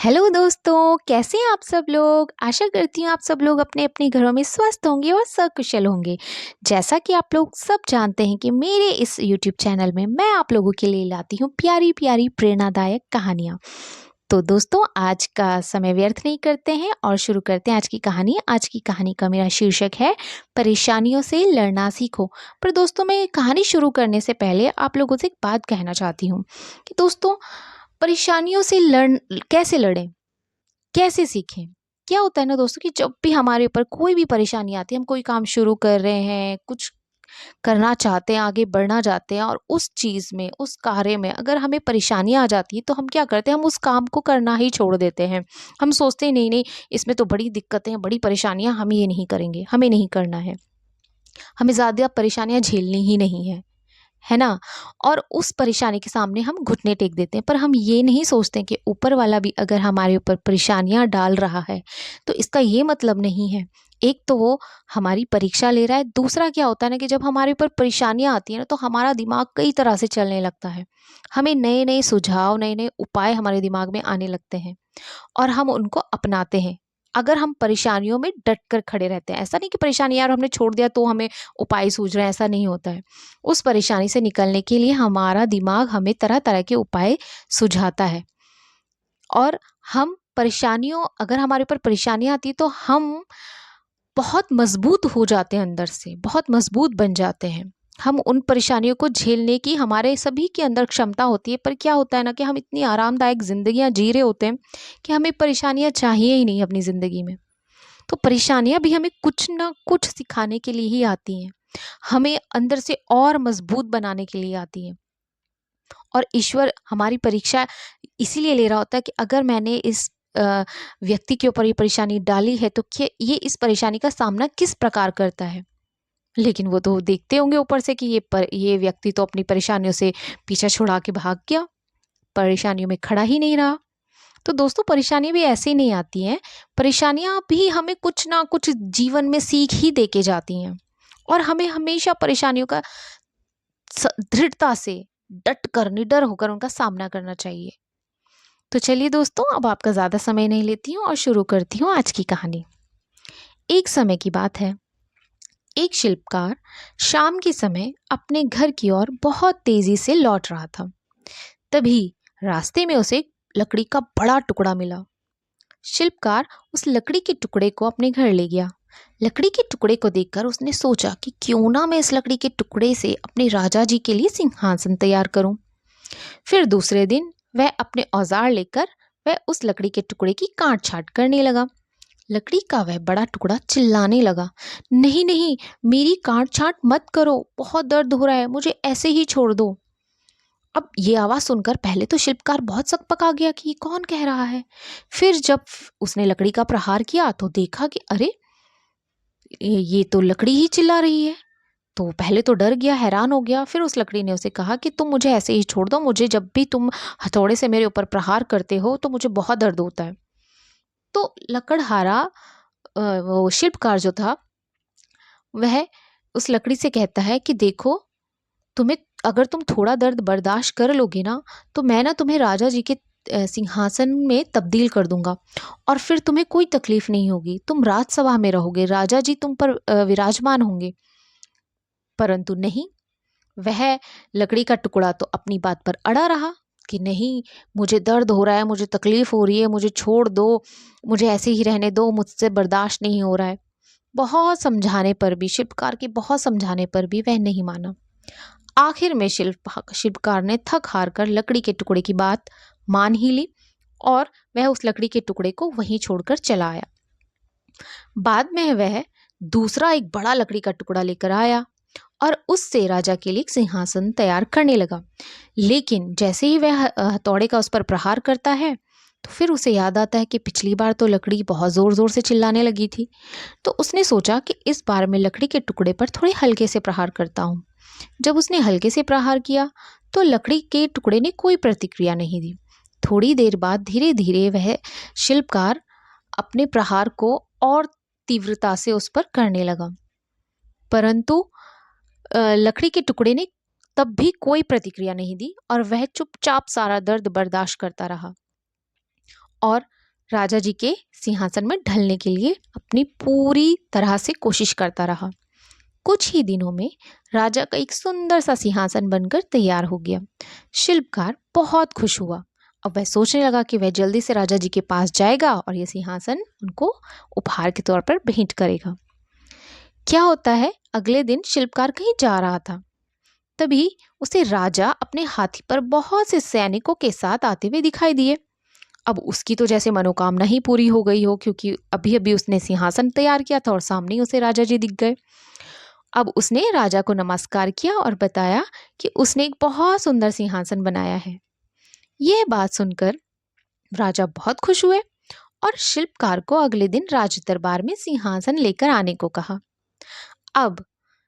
Hello दोस्तों, कैसे हैं आप सब लोग। आशा करती हूँ आप सब लोग अपने अपने घरों में स्वस्थ होंगे और सकुशल होंगे। जैसा कि आप लोग सब जानते हैं कि मेरे इस यूट्यूब चैनल में मैं आप लोगों के लिए लाती हूँ प्यारी प्यारी प्रेरणादायक कहानियाँ। तो दोस्तों, आज का समय व्यर्थ नहीं करते हैं और शुरू करते हैं आज की कहानी। आज की कहानी का मेरा शीर्षक है परेशानियों से लड़ना सीखो। पर दोस्तों, मैं कहानी शुरू करने से पहले आप लोगों से एक बात कहना चाहती हूँ कि दोस्तों, परेशानियों से कैसे लड़ें, कैसे सीखें? क्या होता है ना दोस्तों कि जब भी हमारे ऊपर कोई भी परेशानी आती है, हम कोई काम शुरू कर रहे हैं, कुछ करना चाहते हैं, आगे बढ़ना चाहते हैं और उस चीज़ में, उस कार्य में अगर हमें परेशानियाँ आ जाती हैं, तो हम क्या करते हैं, हम उस काम को करना ही छोड़ देते हैं। हम सोचते हैं नहीं, नहीं इसमें तो बड़ी दिक्कतें हैं, बड़ी परेशानियाँ, हम ये नहीं करेंगे, हमें नहीं करना है। हमें ज़्यादा परेशानियाँ झेलनी ही नहीं है ना? और उस परेशानी के सामने हम घुटने टेक देते हैं, पर हम ये नहीं सोचते कि ऊपर वाला भी अगर हमारे ऊपर परेशानियाँ डाल रहा है, तो इसका ये मतलब नहीं है। एक तो वो हमारी परीक्षा ले रहा है, दूसरा क्या होता है ना कि जब हमारे ऊपर परेशानियाँ आती हैं ना, तो हमारा दिमाग कई तरह से चलने लगता है। हमें नए-नए सुझाव, नए-नए उपाय हमारे दिमाग में आने लगते हैं और हम उनको अपनाते हैं। अगर हम परेशानियों में डट कर खड़े रहते हैं, ऐसा नहीं कि परेशानी यार हमने छोड़ दिया तो हमें उपाय सूझ रहे हैं, ऐसा नहीं होता है। उस परेशानी से निकलने के लिए हमारा दिमाग हमें तरह-तरह के उपाय सुझाता है और हम परेशानियों अगर हमारे ऊपर परेशानियाँ आती हैं तो हम बहुत मज़बूत हो जाते हैं अंदर से, बहुत मज़बूत बन जाते हैं। हम उन परेशानियों को झेलने की हमारे सभी के अंदर क्षमता होती है, पर क्या होता है ना कि हम इतनी आरामदायक ज़िंदगियाँ जी रहे होते हैं कि हमें परेशानियाँ चाहिए ही नहीं अपनी ज़िंदगी में। तो परेशानियाँ भी हमें कुछ ना कुछ सिखाने के लिए ही आती हैं। हमें अंदर से और मज़बूत बनाने के लिए आती हैं। और ईश्वर हमारी परीक्षा इसीलिए ले रहा होता है कि अगर मैंने इस व्यक्ति के ऊपर ये परेशानी डाली है तो क्या ये इस परेशानी का सामना किस प्रकार करता है। लेकिन वो तो देखते होंगे ऊपर से कि ये व्यक्ति तो अपनी परेशानियों से पीछा छुड़ा के भाग गया, परेशानियों में खड़ा ही नहीं रहा। तो दोस्तों, परेशानी भी ऐसे ही नहीं आती हैं। परेशानियाँ भी हमें कुछ ना कुछ जीवन में सीख ही दे के जाती हैं और हमें हमेशा परेशानियों का दृढ़ता से, डट कर, निडर होकर उनका सामना करना चाहिए। तो चलिए दोस्तों, अब आपका ज़्यादा समय नहीं लेती हूँ और शुरू करती हूँ आज की कहानी। एक समय की बात है। एक शिल्पकार शाम के समय अपने घर की ओर बहुत तेजी से लौट रहा था। तभी रास्ते में उसे एक लकड़ी का बड़ा टुकड़ा मिला। शिल्पकार उस लकड़ी के टुकड़े को अपने घर ले गया। लकड़ी के टुकड़े को देखकर उसने सोचा कि क्यों ना मैं इस लकड़ी के टुकड़े से अपने राजा जी के लिए सिंहासन तैयार करूं। फिर दूसरे दिन वह अपने औजार लेकर वह उस लकड़ी के टुकड़े की काट छाट करने लगा। लकड़ी का वह बड़ा टुकड़ा चिल्लाने लगा, नहीं नहीं, मेरी काट छाट मत करो, बहुत दर्द हो रहा है, मुझे ऐसे ही छोड़ दो। अब ये आवाज सुनकर पहले तो शिल्पकार बहुत सकपका गया कि ये कौन कह रहा है। फिर जब उसने लकड़ी का प्रहार किया तो देखा कि अरे, ये तो लकड़ी ही चिल्ला रही है। तो पहले तो डर गया, हैरान हो गया। फिर उस लकड़ी ने उसे कहा कि तुम मुझे ऐसे ही छोड़ दो, मुझे जब भी तुम हथौड़े से मेरे ऊपर प्रहार करते हो तो मुझे बहुत दर्द होता है। तो लकड़हारा वो शिल्पकार जो था, वह उस लकड़ी से कहता है कि देखो, तुम्हें अगर तुम थोड़ा दर्द बर्दाश्त कर लोगे ना, तो मैं ना तुम्हें राजा जी के सिंहासन में तब्दील कर दूंगा और फिर तुम्हें कोई तकलीफ नहीं होगी। तुम राजसभा में रहोगे, राजा जी तुम पर विराजमान होंगे। परंतु नहीं, वह लकड़ी का टुकड़ा तो अपनी बात पर अड़ा रहा कि नहीं, मुझे दर्द हो रहा है, मुझे तकलीफ हो रही है, मुझे छोड़ दो, मुझे ऐसे ही रहने दो, मुझसे बर्दाश्त नहीं हो रहा है। बहुत समझाने पर भी, शिल्पकार के बहुत समझाने पर भी वह नहीं माना। आखिर में शिल्पकार ने थक हार कर लकड़ी के टुकड़े की बात मान ही ली और वह उस लकड़ी के टुकड़े को वहीं छोड़कर चला आया। बाद में वह दूसरा एक बड़ा लकड़ी का टुकड़ा लेकर आया और उससे राजा के लिए एक सिंहासन तैयार करने लगा। लेकिन जैसे ही वह हथौड़े का उस पर प्रहार करता है, तो फिर उसे याद आता है कि पिछली बार तो लकड़ी बहुत जोर जोर से चिल्लाने लगी थी। तो उसने सोचा कि इस बार मैं लकड़ी के टुकड़े पर थोड़े हल्के से प्रहार करता हूँ। जब उसने हल्के से प्रहार किया तो लकड़ी के टुकड़े ने कोई प्रतिक्रिया नहीं दी। थोड़ी देर बाद धीरे धीरे वह शिल्पकार अपने प्रहार को और तीव्रता से उस पर करने लगा, परंतु लकड़ी के टुकड़े ने तब भी कोई प्रतिक्रिया नहीं दी और वह चुपचाप सारा दर्द बर्दाश्त करता रहा। और राजा जी के सिंहासन में ढलने के लिए अपनी पूरी तरह से कोशिश करता रहा। कुछ ही दिनों में राजा का एक सुंदर सा सिंहासन बनकर तैयार हो गया। शिल्पकार बहुत खुश हुआ। अब वह सोचने लगा कि वह जल्दी से राजा जी के पास जाएगा और यह सिंहासन उनको उपहार के तौर पर भेंट करेगा। क्या होता है, अगले दिन शिल्पकार कहीं जा रहा था, तभी उसे राजा अपने हाथी पर बहुत से सैनिकों के साथ आते हुए दिखाई दिए। अब उसकी तो जैसे मनोकामना ही पूरी हो गई हो, क्योंकि अभी अभी उसने सिंहासन तैयार किया था और सामने ही उसे राजा जी दिख गए। अब उसने राजा को नमस्कार किया और बताया कि उसने एक बहुत सुंदर सिंहासन बनाया है। यह बात सुनकर राजा बहुत खुश हुए और शिल्पकार को अगले दिन राज दरबार में सिंहासन लेकर आने को कहा। अब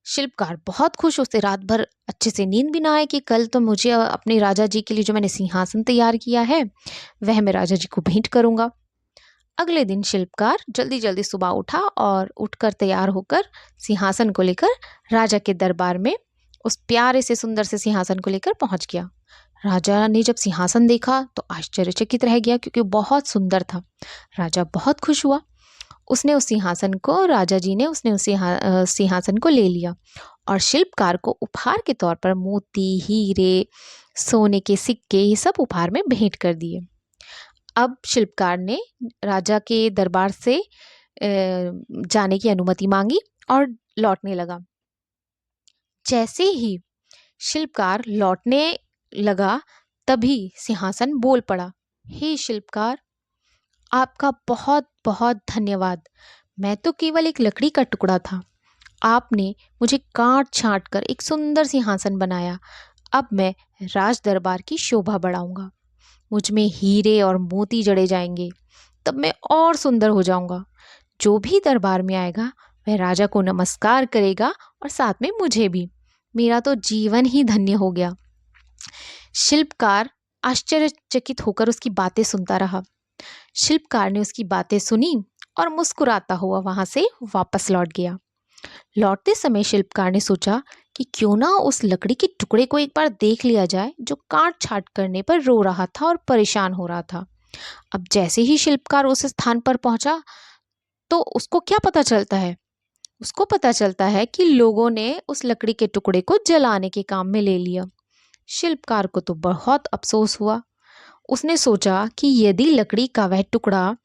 शिल्पकार बहुत खुश, उसे रात भर अच्छे से नींद भी ना आए कि कल तो मुझे अपने राजा जी के लिए जो मैंने सिंहासन तैयार किया है वह मैं राजा जी को भेंट करूंगा। अगले दिन शिल्पकार जल्दी जल्दी सुबह उठा और उठकर तैयार होकर सिंहासन को लेकर राजा के दरबार में उस प्यारे से सुंदर से सिंहासन को लेकर पहुंच गया। राजा ने जब सिंहासन देखा तो आश्चर्यचकित रह गया, क्योंकि बहुत सुंदर था। राजा बहुत खुश हुआ। उसने उस सिंहासन को राजा जी ने उसने उस सिंहासन को ले लिया और शिल्पकार को उपहार के तौर पर मोती, हीरे, सोने के सिक्के ये सब उपहार में भेंट कर दिए। अब शिल्पकार ने राजा के दरबार से जाने की अनुमति मांगी और लौटने लगा। जैसे ही शिल्पकार लौटने लगा तभी सिंहासन बोल पड़ा, हे शिल्पकार, आपका बहुत बहुत धन्यवाद। मैं तो केवल एक लकड़ी का टुकड़ा था, आपने मुझे काट छांट कर एक सुंदर सिंहासन बनाया। अब मैं राज दरबार की शोभा बढ़ाऊंगा, मुझ में हीरे और मोती जड़े जाएंगे, तब मैं और सुंदर हो जाऊंगा। जो भी दरबार में आएगा वह राजा को नमस्कार करेगा और साथ में मुझे भी। मेरा तो जीवन ही धन्य हो गया। शिल्पकार आश्चर्यचकित होकर उसकी बातें सुनता रहा। शिल्पकार ने उसकी बातें सुनी और मुस्कुराता हुआ वहां से वापस लौट गया। लौटते समय शिल्पकार ने सोचा कि क्यों ना उस लकड़ी के टुकड़े को एक बार देख लिया जाए जो काट छाट करने पर रो रहा था और परेशान हो रहा था। अब जैसे ही शिल्पकार उस स्थान पर पहुंचा तो उसको क्या पता चलता है, उसको पता चलता है कि लोगों ने उस लकड़ी के टुकड़े को जलाने के काम में ले लिया। शिल्पकार को तो बहुत अफसोस हुआ। उसने सोचा कि यदि लकड़ी का वह टुकड़ा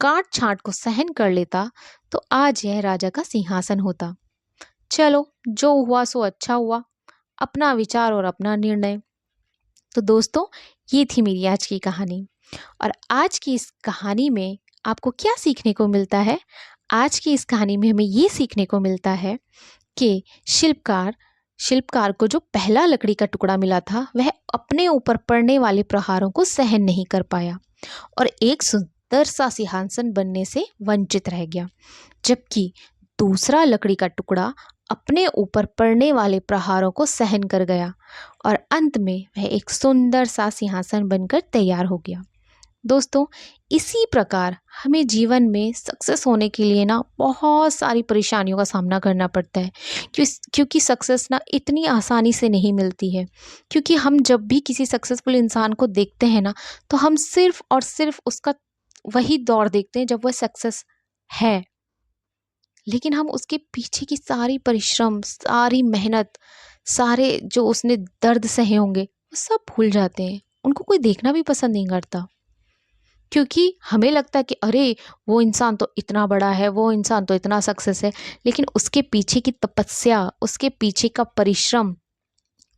काट छाट को सहन कर लेता तो आज यह राजा का सिंहासन होता। चलो, जो हुआ सो अच्छा हुआ, अपना विचार और अपना निर्णय। तो दोस्तों, ये थी मेरी आज की कहानी। और आज की इस कहानी में आपको क्या सीखने को मिलता है? आज की इस कहानी में हमें ये सीखने को मिलता है कि शिल्पकार को जो पहला लकड़ी का टुकड़ा मिला था वह अपने ऊपर पड़ने वाले प्रहारों को सहन नहीं कर पाया और एक सुंदर सा सिंहासन बनने से वंचित रह गया, जबकि दूसरा लकड़ी का टुकड़ा अपने ऊपर पड़ने वाले प्रहारों को सहन कर गया और अंत में वह एक सुंदर सा सिंहासन बनकर तैयार हो गया। दोस्तों, इसी प्रकार हमें जीवन में सक्सेस होने के लिए ना बहुत सारी परेशानियों का सामना करना पड़ता है, क्योंकि सक्सेस ना इतनी आसानी से नहीं मिलती है। क्योंकि हम जब भी किसी सक्सेसफुल इंसान को देखते हैं ना, तो हम सिर्फ और सिर्फ उसका वही दौर देखते हैं जब वह सक्सेस है, लेकिन हम उसके पीछे की सारी परिश्रम, सारी मेहनत, सारे जो उसने दर्द सहे होंगे वो सब भूल जाते हैं। उनको कोई देखना भी पसंद नहीं करता, क्योंकि हमें लगता है कि अरे वो इंसान तो इतना बड़ा है, वो इंसान तो इतना सक्सेस है, लेकिन उसके पीछे की तपस्या, उसके पीछे का परिश्रम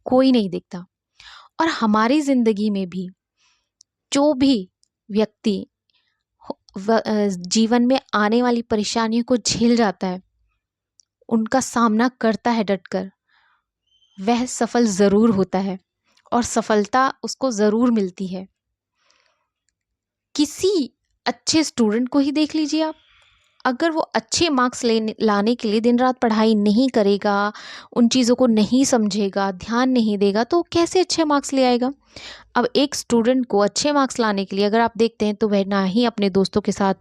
कोई नहीं देखता। और हमारी जिंदगी में भी जो भी व्यक्ति जीवन में आने वाली परेशानियों को झेल जाता है, उनका सामना करता है डटकर, वह सफल जरूर होता है और सफलता उसको जरूर मिलती है। किसी अच्छे स्टूडेंट को ही देख लीजिए आप, अगर वो अच्छे मार्क्स लाने के लिए दिन रात पढ़ाई नहीं करेगा, उन चीज़ों को नहीं समझेगा, ध्यान नहीं देगा, तो कैसे अच्छे मार्क्स ले आएगा। अब एक स्टूडेंट को अच्छे मार्क्स लाने के लिए अगर आप देखते हैं तो वह ना ही अपने दोस्तों के साथ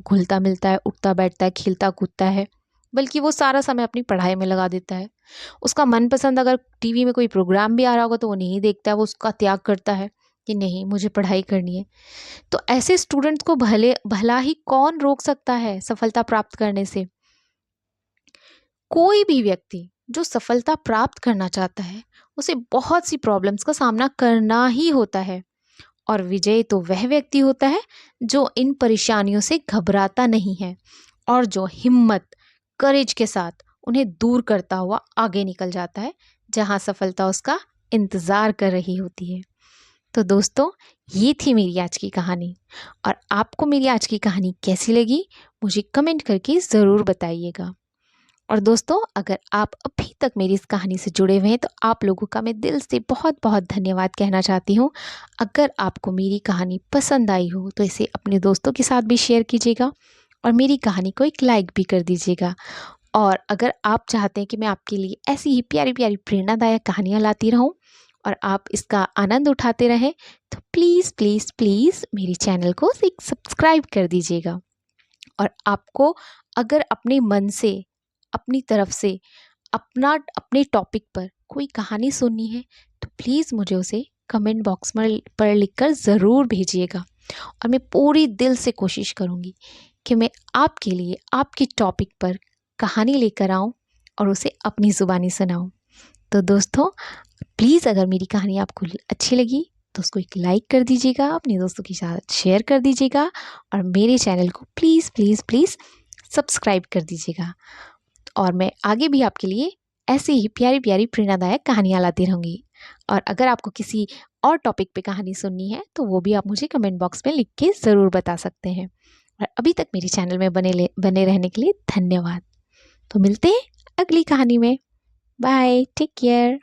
घुलता मिलता है, उठता बैठता है, खेलता कूदता है, बल्कि वो सारा समय अपनी पढ़ाई में लगा देता है। उसका मनपसंद अगर टीवी में कोई प्रोग्राम भी आ रहा होगा तो वो नहीं देखता है, वो उसका त्याग करता है। कि नहीं मुझे पढ़ाई करनी है, तो ऐसे स्टूडेंट्स को भला ही कौन रोक सकता है सफलता प्राप्त करने से। कोई भी व्यक्ति जो सफलता प्राप्त करना चाहता है उसे बहुत सी प्रॉब्लम्स का सामना करना ही होता है, और विजयी तो वह व्यक्ति होता है जो इन परेशानियों से घबराता नहीं है और जो हिम्मत करेज के साथ उन्हें दूर करता हुआ आगे निकल जाता है जहां सफलता उसका इंतज़ार कर रही होती है। तो दोस्तों, ये थी मेरी आज की कहानी, और आपको मेरी आज की कहानी कैसी लगी मुझे कमेंट करके ज़रूर बताइएगा। और दोस्तों, अगर आप अभी तक मेरी इस कहानी से जुड़े हुए हैं तो आप लोगों का मैं दिल से बहुत बहुत धन्यवाद कहना चाहती हूँ। अगर आपको मेरी कहानी पसंद आई हो तो इसे अपने दोस्तों के साथ भी शेयर कीजिएगा और मेरी कहानी को एक लाइक भी कर दीजिएगा। और अगर आप चाहते हैं कि मैं आपके लिए ऐसी ही प्यारी प्यारी प्रेरणादायक कहानियाँ लाती रहूँ और आप इसका आनंद उठाते रहें, तो प्लीज़ प्लीज़ प्लीज़ मेरे चैनल को एक सब्सक्राइब कर दीजिएगा। और आपको अगर अपने मन से, अपनी तरफ से अपने टॉपिक पर कोई कहानी सुननी है तो प्लीज़ मुझे उसे कमेंट बॉक्स में पर लिखकर ज़रूर भेजिएगा, और मैं पूरी दिल से कोशिश करूँगी कि मैं आपके लिए आपके टॉपिक पर कहानी लेकर आऊँ और उसे अपनी ज़ुबानी सुनाऊँ। तो दोस्तों, प्लीज़ अगर मेरी कहानी आपको अच्छी लगी तो उसको एक लाइक कर दीजिएगा, अपने दोस्तों के साथ शेयर कर दीजिएगा, और मेरे चैनल को प्लीज़ प्लीज़ प्लीज़ सब्सक्राइब कर दीजिएगा। और मैं आगे भी आपके लिए ऐसे ही प्यारी प्यारी प्रेरणादायक कहानियाँ लाती रहूँगी। और अगर आपको किसी और टॉपिक पे कहानी सुननी है तो वो भी आप मुझे कमेंट बॉक्स में लिख के ज़रूर बता सकते हैं। और अभी तक मेरे चैनल में बने रहने के लिए धन्यवाद। तो मिलते हैं अगली कहानी में। Bye, take care.